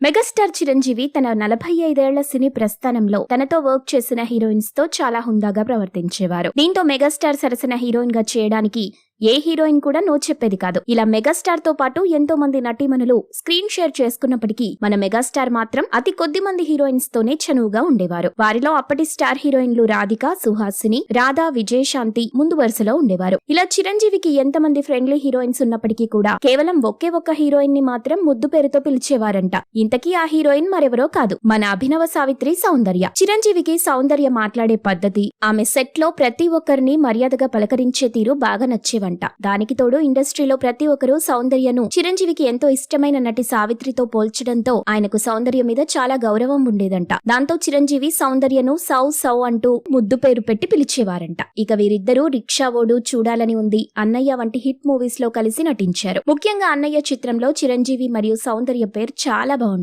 Megastar Chiranjeevi తన 45 ఏళ్ల సినీ ప్రస్థానంలో తనతో వర్క్ చేసిన హీరోయిన్స్ తో చాలా హుందాగా ప్రవర్తించేవారు. దీంతో మెగాస్టార్ సరసన హీరోయిన్ గా చేయడానికి ఏ హీరోయిన్ కూడా నో చెప్పేది కాదు. ఇలా మెగాస్టార్ తో పాటు ఎంతో మంది నటీమణులు స్క్రీన్ షేర్ చేసుకున్నప్పటికీ మన మెగాస్టార్ మాత్రం అతి కొద్ది మంది హీరోయిన్స్ తోనే చనువుగా ఉండేవారు. వారిలో అప్పటి స్టార్ హీరోయిన్లు రాధిక, సుహాసిని, రాధా, విజయశాంతి ముందు వరుసలో ఉండేవారు. ఇలా చిరంజీవికి ఎంతమంది ఫ్రెండ్లీ హీరోయిన్స్ ఉన్నప్పటికీ కూడా కేవలం ఒకే ఒక్క హీరోయిన్ ని మాత్రం ముద్దు పేరుతో పిలిచేవారంట. ఇంతకీ ఆ హీరోయిన్ మరెవరో కాదు, మన అభినవ సావిత్రి సౌందర్య. చిరంజీవికి సౌందర్య మాట్లాడే పద్ధతి, ఆమె సెట్ లో ప్రతి ఒక్కరిని మర్యాదగా పలకరించే తీరు బాగా నచ్చేవంట. దానికి తోడు ఇండస్ట్రీలో ప్రతి ఒక్కరూ సౌందర్యను చిరంజీవికి ఎంతో ఇష్టమైన నటి సావిత్రితో పోల్చడంతో ఆయనకు సౌందర్య మీద చాలా గౌరవం ఉండేదంట. దాంతో చిరంజీవి సౌందర్యను సౌ సౌ అంటూ ముద్దు పేరు పెట్టి పిలిచేవారంట. ఇక వీరిద్దరూ రిక్షా ఓడు, చూడాలని ఉంది, అన్నయ్య వంటి హిట్ మూవీస్ లో కలిసి నటించారు. ముఖ్యంగా అన్నయ్య చిత్రంలో చిరంజీవి మరియు సౌందర్య పేరు చాలా బాగుంది.